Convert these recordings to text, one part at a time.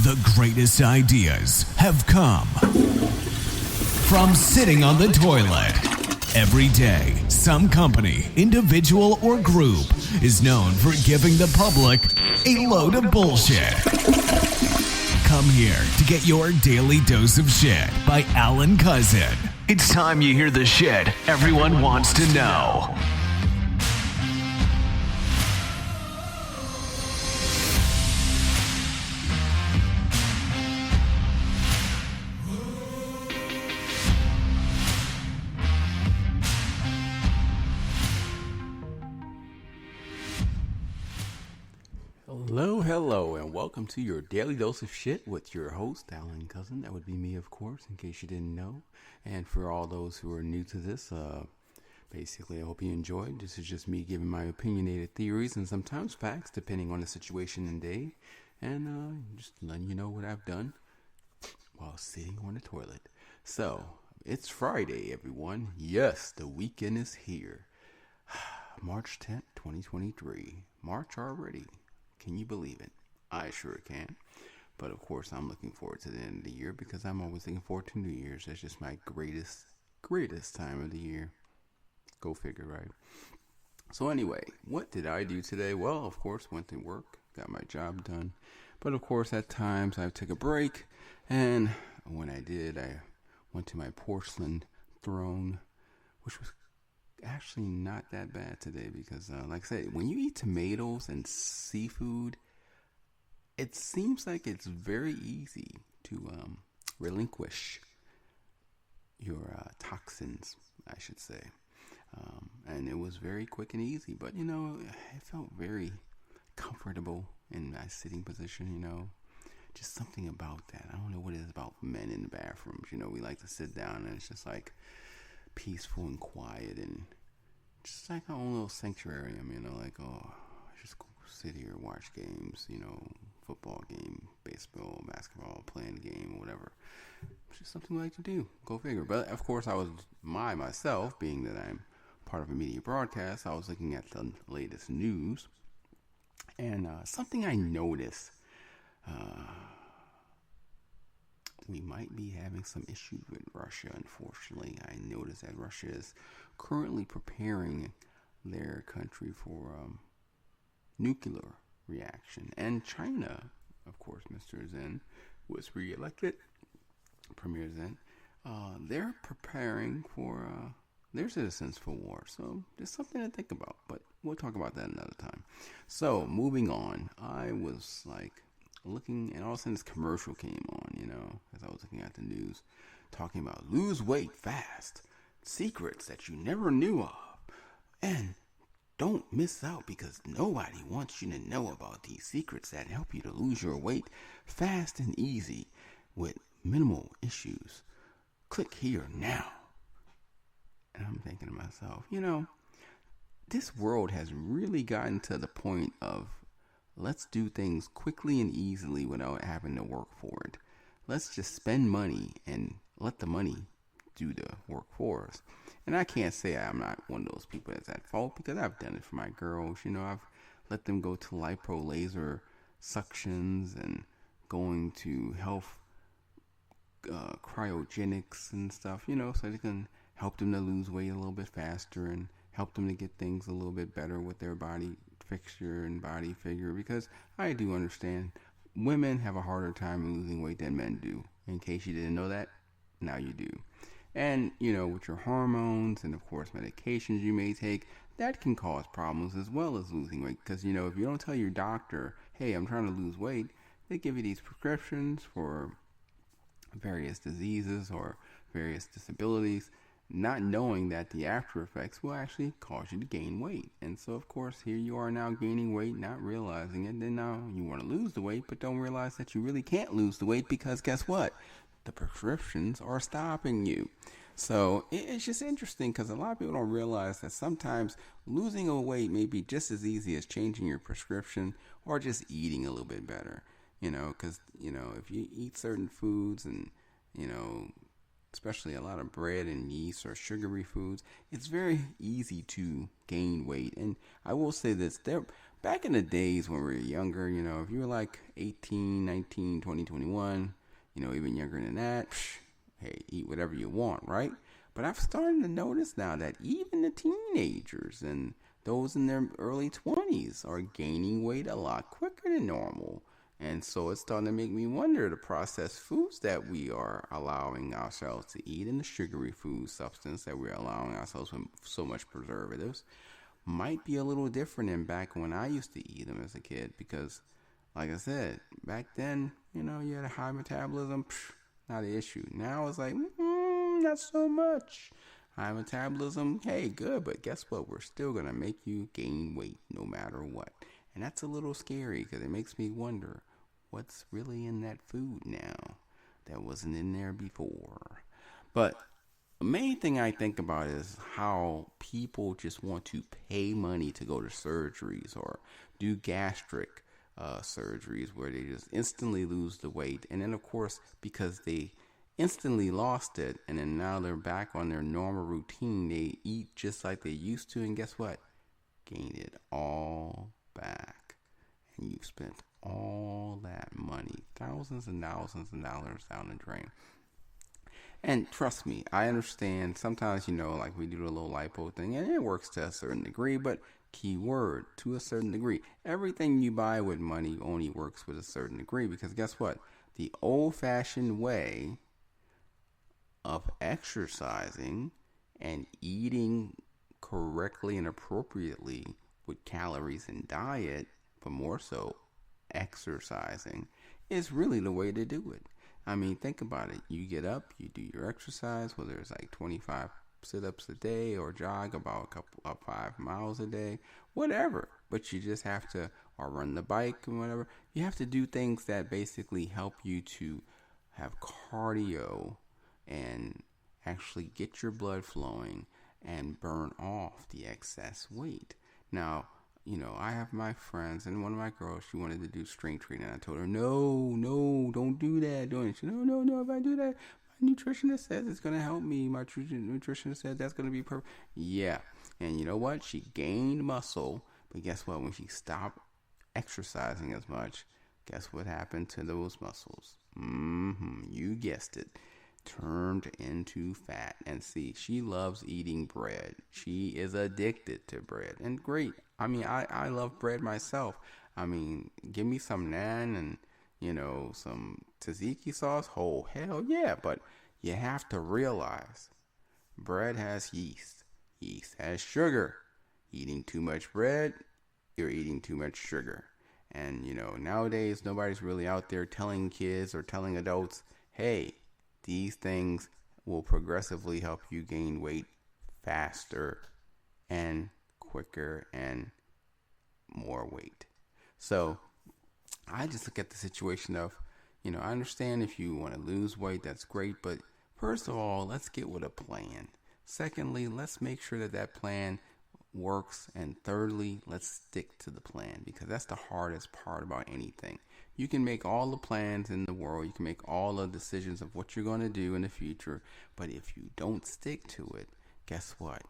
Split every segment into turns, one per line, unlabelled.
The greatest ideas have come from sitting on the toilet. Every day, some company, individual, or group is known for giving the public a load of bullshit. Come here to get your daily dose of shit by Alan Cousin. It's time you hear the shit everyone wants to know.
Hello, and welcome to your Daily Dose of Shit with your host, Alan Cousin. That would be me, of course, in case you didn't know. And for all those who are new to this, basically, I hope you enjoyed. This is just me giving my opinionated theories and sometimes facts, depending on the situation and day. And just letting you know what I've done while sitting on the toilet. So, it's Friday, everyone. Yes, the weekend is here. March 10th, 2023. March already. Can you believe it? I sure can. But of course, I'm looking forward to the end of the year because I'm always looking forward to New Year's. That's just my greatest time of the year. Go figure, right? So anyway, what did I do today? Well, of course, went to work, got my job done. But of course, at times I took a break. And when I did, I went to my porcelain throne, which was actually not that bad today because like I said, when you eat tomatoes and seafood, it seems like it's very easy to relinquish your toxins, I should say, and it was very quick and easy, but it felt very comfortable in my sitting position. Just something about that. I don't know what it is about men in the bathrooms. We like to sit down and it's just like peaceful and quiet and just like our own little sanctuarium, just go sit here, watch games, football game, baseball, basketball, playing a game, or whatever. It's just something we like to do. Go figure. But of course, I was myself, being that I'm part of a media broadcast, I was looking at the latest news, and something I noticed. We might be having some issues with Russia, unfortunately. I noticed that Russia is currently preparing their country for nuclear reaction. And China, of course, Mr. Zen was re-elected, Premier Zen. They're preparing for their citizens for war. So there's something to think about, but we'll talk about that another time. So moving on, I was looking, and all of a sudden this commercial came on, as I was looking at the news, talking about lose weight fast, secrets that you never knew of, and don't miss out because nobody wants you to know about these secrets that help you to lose your weight fast and easy with minimal issues. Click here now. And I'm thinking to myself, this world has really gotten to the point of let's do things quickly and easily without having to work for it. Let's just spend money and let the money do the work for us. And I can't say I'm not one of those people that's at fault because I've done it for my girls. I've let them go to lipo laser suctions and going to health cryogenics and stuff, so they can help them to lose weight a little bit faster and help them to get things a little bit better with their body fixture and body figure, because I do understand women have a harder time losing weight than men do. In case you didn't know that, now you do. And with your hormones and of course medications you may take, that can cause problems as well as losing weight, because if you don't tell your doctor, hey, I'm trying to lose weight, they give you these prescriptions for various diseases or various disabilities, not knowing that the after effects will actually cause you to gain weight. And so, of course, here you are now gaining weight, not realizing it. Then now you want to lose the weight, but don't realize that you really can't lose the weight because guess what? The prescriptions are stopping you. So it's just interesting because a lot of people don't realize that sometimes losing a weight may be just as easy as changing your prescription or just eating a little bit better. Because, if you eat certain foods and, especially a lot of bread and yeast or sugary foods, it's very easy to gain weight. And I will say this, back in the days when we were younger, if you were like 18, 19, 20, 21, even younger than that, hey, eat whatever you want, right? But I'm starting to notice now that even the teenagers and those in their early 20s are gaining weight a lot quicker than normal. And so it's starting to make me wonder the processed foods that we are allowing ourselves to eat and the sugary food substance that we're allowing ourselves with so much preservatives might be a little different than back when I used to eat them as a kid. Because, like I said, back then, you had a high metabolism, not an issue. Now it's like, not so much. High metabolism, hey, good, but guess what? We're still going to make you gain weight no matter what. And that's a little scary because it makes me wonder what's really in that food now that wasn't in there before. But the main thing I think about is how people just want to pay money to go to surgeries or do gastric surgeries where they just instantly lose the weight. And then, of course, because they instantly lost it and then now they're back on their normal routine, they eat just like they used to. And guess what? Gain it all back. And you've spent all that money, thousands and thousands of dollars down the drain. And trust me, I understand sometimes, like we do the little lipo thing and it works to a certain degree, but key word, to a certain degree. Everything you buy with money only works with a certain degree because guess what? The old-fashioned way of exercising and eating correctly and appropriately with calories and diet, but more so exercising, is really the way to do it. I mean, think about it. You get up, you do your exercise, whether it's like 25 sit-ups a day or jog about 5 miles a day, whatever. But you just have to, or run the bike and whatever. You have to do things that basically help you to have cardio and actually get your blood flowing and burn off the excess weight. Now, I have my friends, and one of my girls, she wanted to do strength training. I told her, no, don't do that. She said, no, if I do that, my nutritionist says it's going to help me. My nutritionist said that's going to be perfect. Yeah, and you know what? She gained muscle, but guess what? When she stopped exercising as much, guess what happened to those muscles? You guessed it. Turned into fat. And see, she loves eating bread. She is addicted to bread. And great. I mean, I love bread myself. I mean, give me some naan and, some tzatziki sauce. Oh, hell yeah. But you have to realize bread has yeast. Yeast has sugar. Eating too much bread, you're eating too much sugar. And, nowadays, nobody's really out there telling kids or telling adults, hey, these things will progressively help you gain weight faster and quicker and more weight. So I just look at the situation of, I understand if you want to lose weight, that's great. But first of all, let's get with a plan. Secondly, let's make sure that plan works. And thirdly, let's stick to the plan because that's the hardest part about anything. You can make all the plans in the world. You can make all the decisions of what you're going to do in the future. But if you don't stick to it, guess what?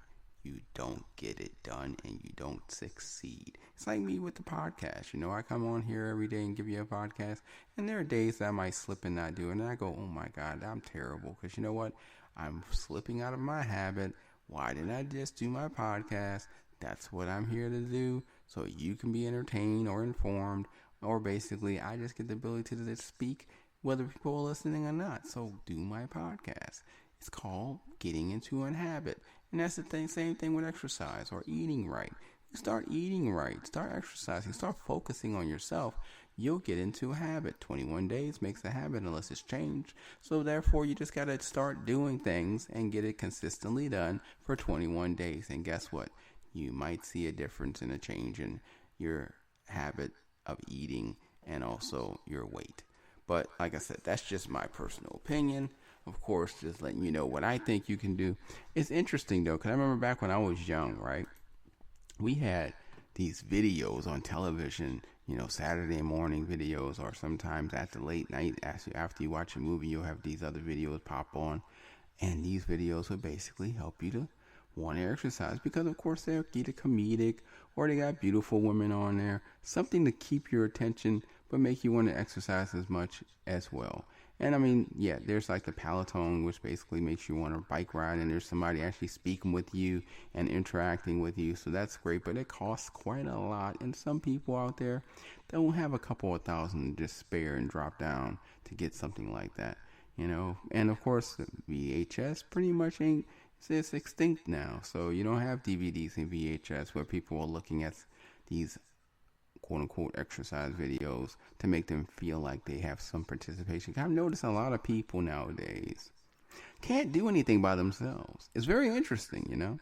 You don't get it done and you don't succeed. It's like me with the podcast. I come on here every day and give you a podcast. And there are days that I might slip and not do it. And I go, oh my God, I'm terrible. Because you know what? I'm slipping out of my habit. Why didn't I just do my podcast? That's what I'm here to do. So you can be entertained or informed. Or basically, I just get the ability to speak whether people are listening or not. So do my podcast. It's called Getting Into a Habit. And that's the same thing with exercise or eating right. You start eating right, start exercising, start focusing on yourself. You'll get into a habit. 21 days makes a habit unless it's changed. So therefore, you just got to start doing things and get it consistently done for 21 days. And guess what? You might see a difference in a change in your habit of eating and also your weight. But like I said, that's just my personal opinion. Of course, just letting you know what I think you can do. It's interesting though, because I remember back when I was young, right? We had these videos on television, Saturday morning videos, or sometimes at the late night after you watch a movie, you'll have these other videos pop on. And these videos would basically help you to want to exercise because, of course, they're either comedic or they got beautiful women on there. Something to keep your attention but make you want to exercise as much as well. And I mean, yeah, there's like the Peloton, which basically makes you want to bike ride, and there's somebody actually speaking with you and interacting with you. So that's great, but it costs quite a lot. And some people out there don't have a couple of thousand to just spare and drop down to get something like that, you know. And of course, VHS pretty much ain't, it's extinct now. So you don't have DVDs and VHS where people are looking at these quote unquote exercise videos to make them feel like they have some participation. I've noticed a lot of people nowadays can't do anything by themselves. It's very interesting, you know.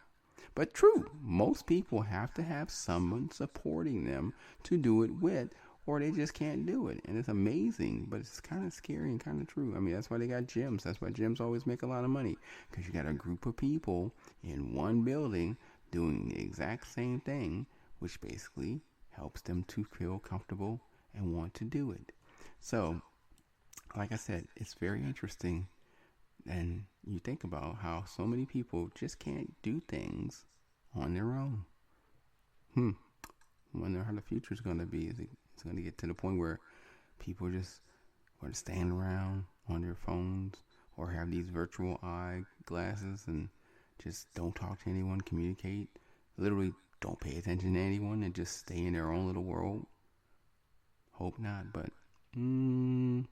But true, most people have to have someone supporting them to do it with, or they just can't do it. And it's amazing, but it's kind of scary and kind of true. I mean, that's why they got gyms. That's why gyms always make a lot of money, because you got a group of people in one building doing the exact same thing, which basically helps them to feel comfortable and want to do it. So, like I said, it's very interesting. And you think about how so many people just can't do things on their own. Wonder how the future is going to be. Is it's going to get to the point where people just want to stand around on their phones or have these virtual eye glasses and just don't talk to anyone, communicate, literally don't pay attention to anyone and just stay in their own little world? Hope not, but looking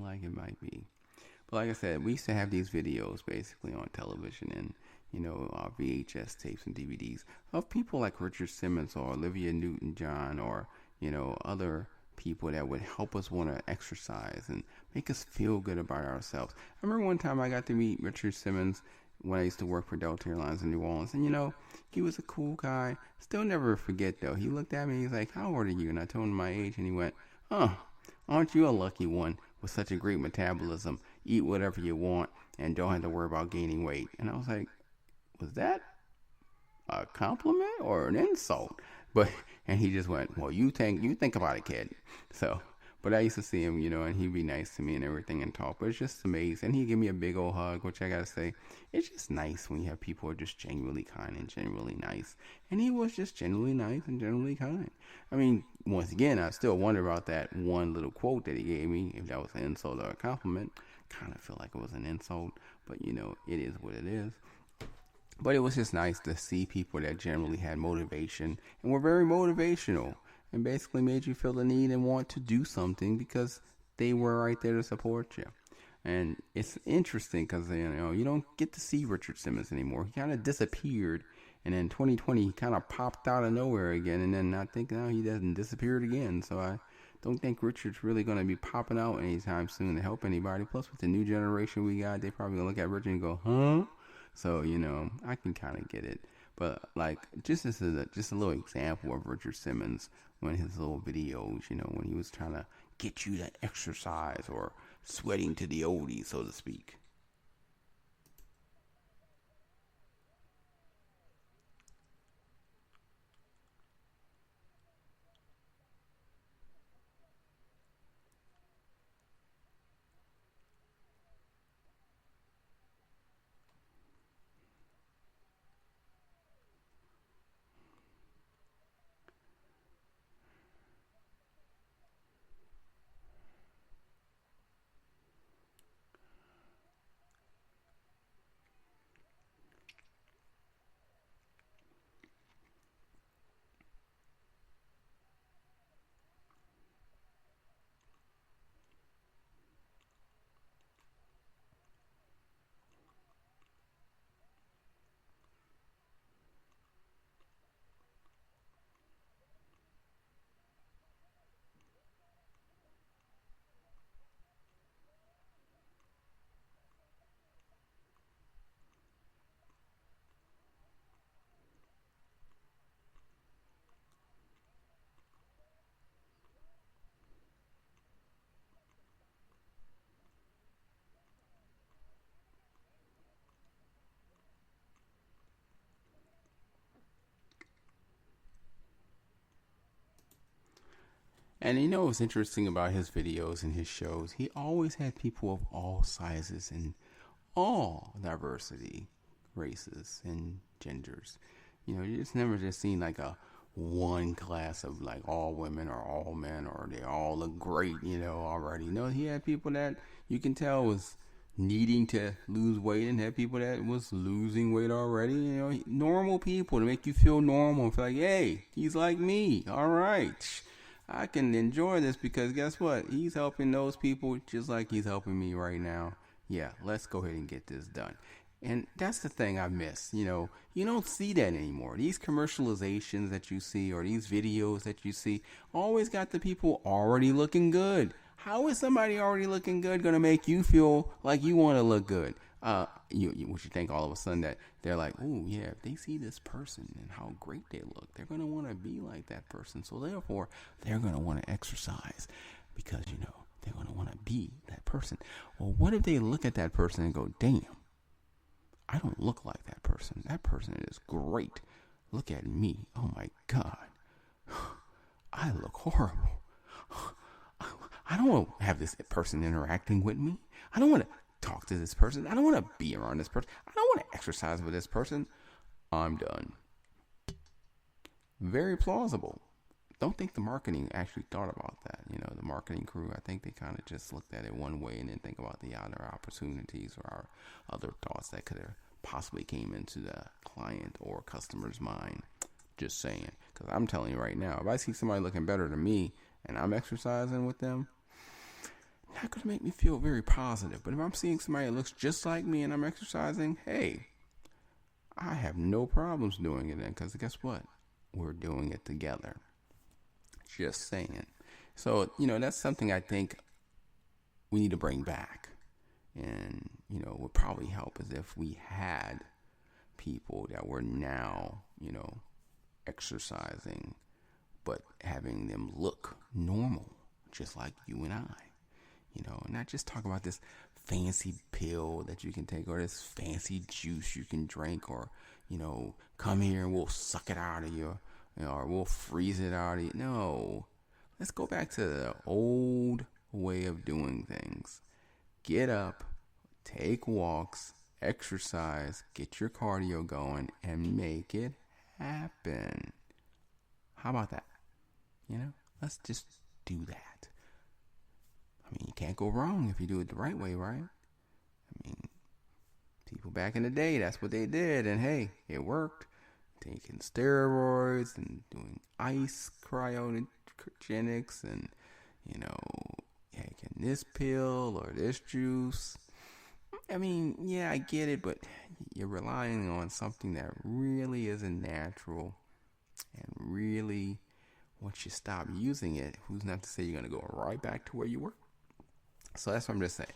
like it might be. But like I said, we used to have these videos basically on television and, you know, our VHS tapes and DVDs of people like Richard Simmons or Olivia Newton-John or, you know, other people that would help us want to exercise and make us feel good about ourselves. I remember one time I got to meet Richard Simmons when I used to work for Delta Airlines in New Orleans. And, you know, he was a cool guy. Still never forget, though. He looked at me, he's like, how old are you? And I told him my age, and he went, aren't you a lucky one with such a great metabolism? Eat whatever you want and don't have to worry about gaining weight. And I was like, was that a compliment or an insult? And he just went, well, you think about it, kid. So, but I used to see him, you know, and he'd be nice to me and everything and talk. But it's just amazing. And he'd give me a big old hug, which I gotta say, it's just nice when you have people who are just genuinely kind and genuinely nice. And he was just genuinely nice and genuinely kind. I mean, once again, I still wonder about that one little quote that he gave me, if that was an insult or a compliment. Kind of feel like it was an insult, but you know, it is what it is. But it was just nice to see people that generally had motivation and were very motivational and basically made you feel the need and want to do something because they were right there to support you. And it's interesting because, you know, you don't get to see Richard Simmons anymore. He kind of disappeared. And in 2020, he kind of popped out of nowhere again. And then I think now he doesn't disappeared again. So I don't think Richard's really going to be popping out anytime soon to help anybody. Plus, with the new generation we got, they probably going to look at Richard and go, huh? So, you know, I can kind of get it. But, like, just as just a little example of Richard Simmons, one of his little videos, you know, when he was trying to get you to exercise or sweating to the oldies, so to speak. And you know what's interesting about his videos and his shows? He always had people of all sizes and all diversity races and genders. You just never just seen like a one class of like all women or all men or they all look great, already. No, he had people that you can tell was needing to lose weight and had people that was losing weight already. Normal people to make you feel normal and feel like, hey, he's like me. All right. I can enjoy this because guess what? He's helping those people just like he's helping me right now. Yeah, let's go ahead and get this done. And that's the thing I miss. You don't see that anymore. These commercializations that you see or these videos that you see always got the people already looking good. How is somebody already looking good going to make you feel like you want to look good? What you think all of a sudden that they're like, oh yeah, if they see this person and how great they look, they're going to want to be like that person. So therefore, they're going to want to exercise because, they're going to want to be that person. Well, what if they look at that person and go, damn, I don't look like that person. That person is great. Look at me. Oh my God. I look horrible. I don't want to have this person interacting with me. I don't want to talk to this person. I don't want to be around this person. I don't want to exercise with this person. I'm done. Very plausible. Don't think the marketing actually thought about that. The marketing crew, I think they kind of just looked at it one way and didn't think about the other opportunities or other thoughts that could have possibly came into the client or customer's mind. Just saying. Because I'm telling you right now, if I see somebody looking better than me and I'm exercising with them, not going to make me feel very positive. But if I'm seeing somebody that looks just like me and I'm exercising, hey, I have no problems doing it then. Because guess what? We're doing it together. Just saying. So, that's something I think we need to bring back. And, would probably help is if we had people that were now, exercising, but having them look normal, just like you and I. Not just talk about this fancy pill that you can take or this fancy juice you can drink or, come here and we'll suck it out of you, or we'll freeze it out of you. No, let's go back to the old way of doing things. Get up, take walks, exercise, get your cardio going, and make it happen. How about that? Let's just do that. You can't go wrong if you do it the right way, right? People back in the day, that's what they did, and hey, it worked. Taking steroids and doing ice cryogenics and, taking this pill or this juice. Yeah, I get it, but you're relying on something that really isn't natural, and really, once you stop using it, who's not to say you're going to go right back to where you were? So that's what I'm just saying.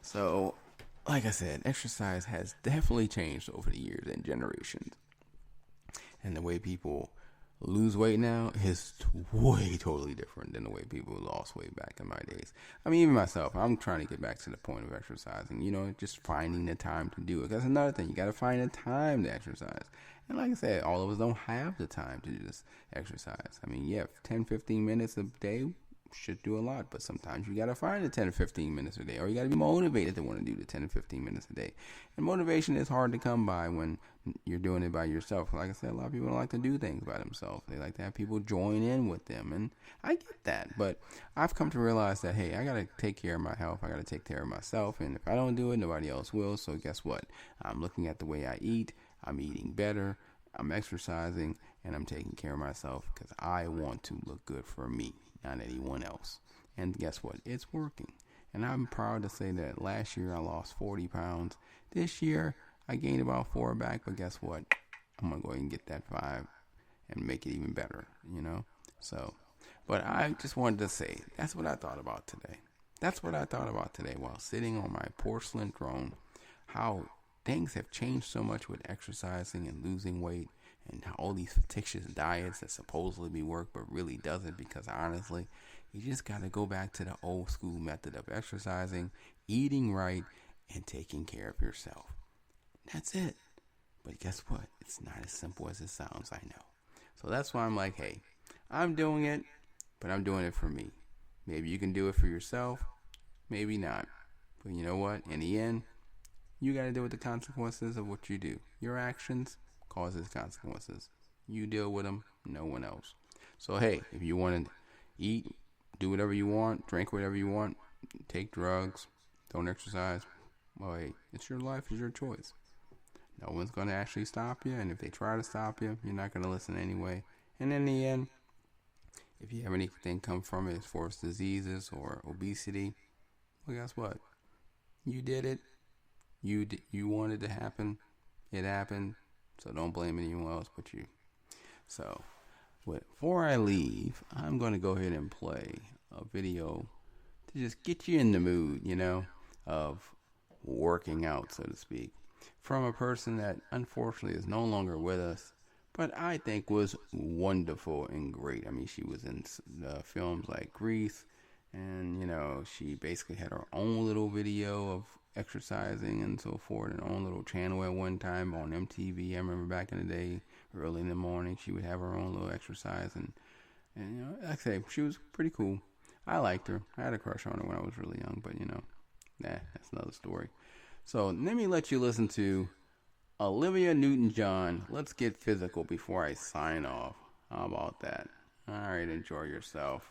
So, like I said, exercise has definitely changed over the years and generations. And the way people lose weight now is way totally different than the way people lost weight back in my days. Even myself, I'm trying to get back to the point of exercising, just finding the time to do it. That's another thing. You got to find the time to exercise. And like I said, all of us don't have the time to do this exercise. 10, 15 minutes a day should do a lot, but sometimes you got to find the 10 or 15 minutes a day, or you got to be motivated to want to do the 10 or 15 minutes a day. And motivation is hard to come by when you're doing it by yourself. Like I said, a lot of people don't like to do things by themselves. They like to have people join in with them, and I get that, but I've come to realize that, hey, I got to take care of my health. I got to take care of myself, and if I don't do it, nobody else will. So guess what? I'm looking at the way I eat. I'm eating better. I'm exercising, and I'm taking care of myself because I want to look good for me, not anyone else. And guess what? It's working. And I'm proud to say that last year I lost 40 pounds. This year I gained about 4 back, but guess what? I'm going to go ahead and get that 5 and make it even better, So, but I just wanted to say, that's what I thought about today. That's what I thought about today while sitting on my porcelain throne. How things have changed so much with exercising and losing weight, and all these fictitious diets that supposedly work but really doesn't, because honestly, you just got to go back to the old school method of exercising, eating right, and taking care of yourself. That's it. But guess what? It's not as simple as it sounds, I know. So that's why I'm like, hey, I'm doing it, but I'm doing it for me. Maybe you can do it for yourself, maybe not. But you know what? In the end, You got to deal with the consequences of what you do. Your actions causes consequences. You deal with them, no one else. So hey, if you want to eat, do whatever you want, drink whatever you want, take drugs, don't exercise, well, hey, it's your life, it's your choice. No one's going to actually stop you, and if they try to stop you, you're not going to listen anyway. And in the end, if you have anything come from it as far as diseases or obesity, well, guess what? You did it. You wanted it to happen. It happened. So don't blame anyone else but you. So, before I leave, I'm going to go ahead and play a video to just get you in the mood, of working out, so to speak, from a person that unfortunately is no longer with us, but I think was wonderful and great. I mean, she was in films like Grease, and she basically had her own little video of exercising and so forth, and her own little channel at one time on MTV. I remember back in the day, early in the morning, she would have her own little exercise, and like I say, she was pretty cool. I liked her. I had a crush on her when I was really young, but that's another story. So let me let you listen to Olivia Newton-John. Let's get physical before I sign off. How about that? All right, enjoy yourself.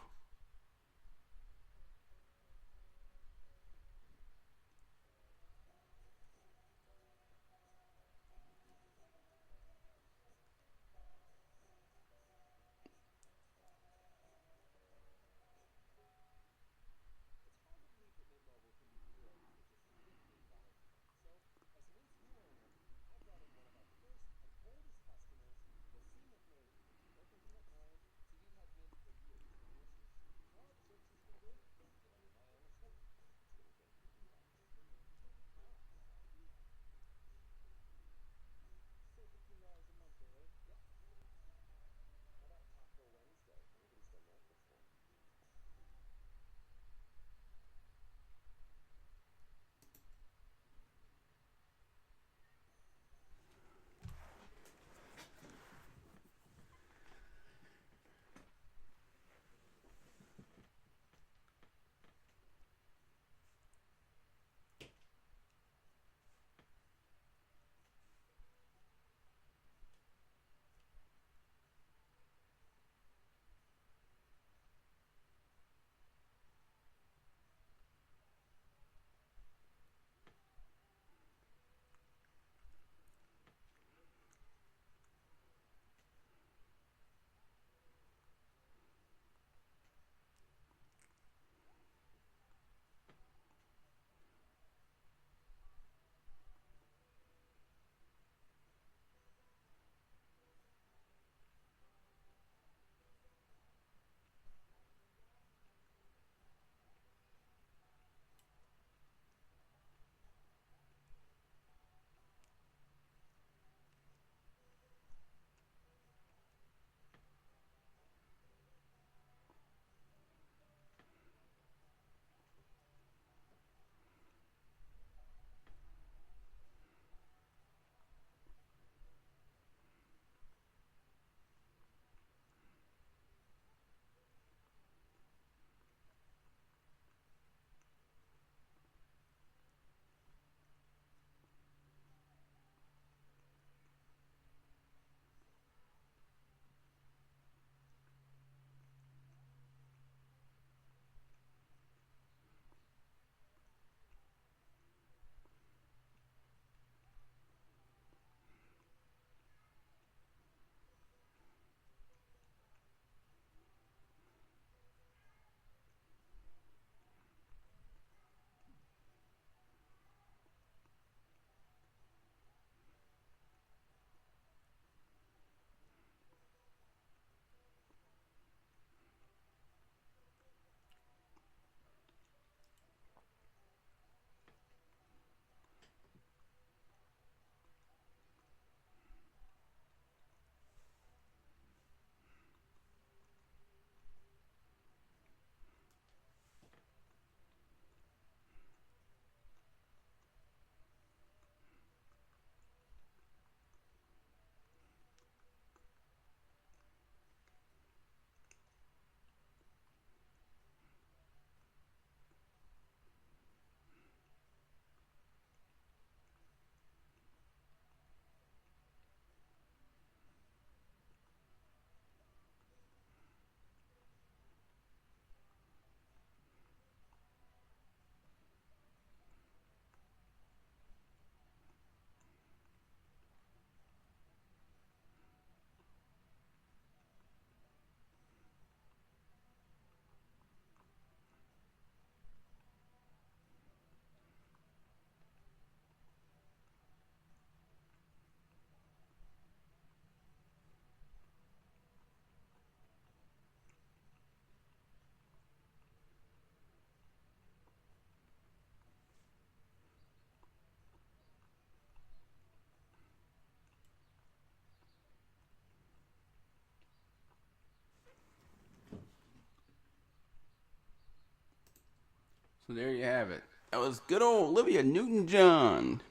So there you have it. That was good old Olivia Newton-John,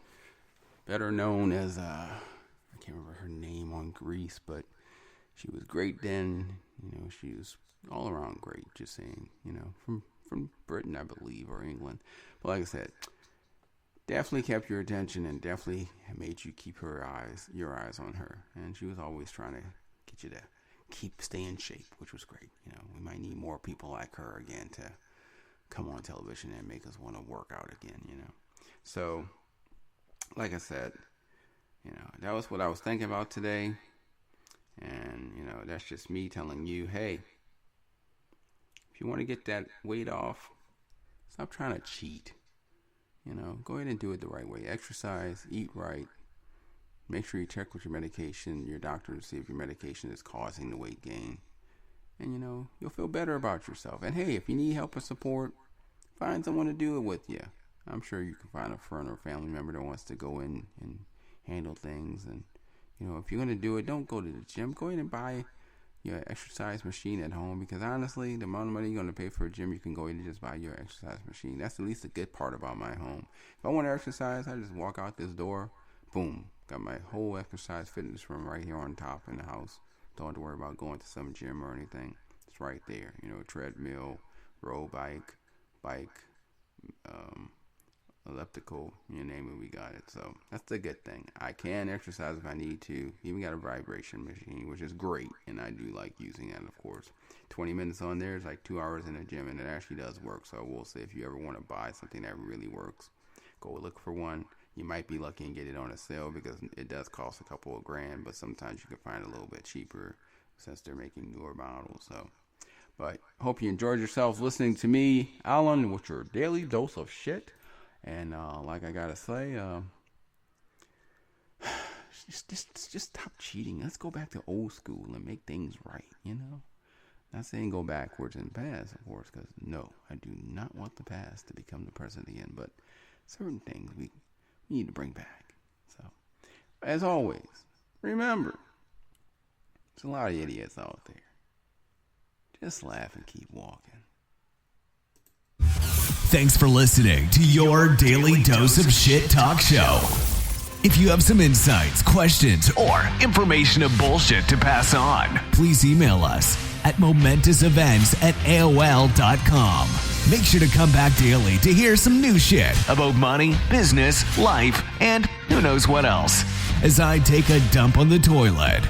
better known as I can't remember her name on Grease, but she was great then. She was all around great. Just saying, from Britain, I believe, or England. But like I said, definitely kept your attention and definitely made you keep your eyes on her. And she was always trying to get you to stay in shape, which was great. We might need more people like her again to come on television and make us want to work out again, So, like I said, that was what I was thinking about today. And, that's just me telling you, hey, if you want to get that weight off, stop trying to cheat. Go ahead and do it the right way. Exercise, eat right. Make sure you check with your doctor to see if your medication is causing the weight gain. And, you'll feel better about yourself. And, hey, if you need help or support, find someone to do it with you. I'm sure you can find a friend or family member that wants to go in and handle things. And, if you're going to do it, don't go to the gym. Go ahead and buy your exercise machine at home, because honestly, the amount of money you're going to pay for a gym, you can go ahead and just buy your exercise machine. That's at least the good part about my home. If I want to exercise, I just walk out this door, boom, got my whole exercise fitness room right here on top in the house. Don't have to worry about going to some gym or anything. It's right there. Treadmill, road bike, elliptical, you name it, we got it. So that's the good thing. I can exercise if I need to. Even got a vibration machine, which is great, and I do like using that, of course. 20 minutes on there is like 2 hours in the gym, and it actually does work. So I will say, if you ever want to buy something that really works, go look for one. You might be lucky and get it on a sale, because it does cost a couple of grand, but sometimes you can find it a little bit cheaper since they're making newer models. So, but hope you enjoyed yourselves listening to me, Alan, with your daily dose of shit. And like I gotta say, just stop cheating. Let's go back to old school and make things right. Not saying go backwards in the past, of course, because no, I do not want the past to become the present again. But certain things we need to bring back. So, as always, remember, there's a lot of idiots out there. Just laugh and keep walking.
Thanks for listening to your Daily Dose of Shit talk show. If you have some insights, questions, or information of bullshit to pass on, please email us at momentousevents@aol.com. Make sure to come back daily to hear some new shit about money, business, life, and who knows what else, as I take a dump on the toilet.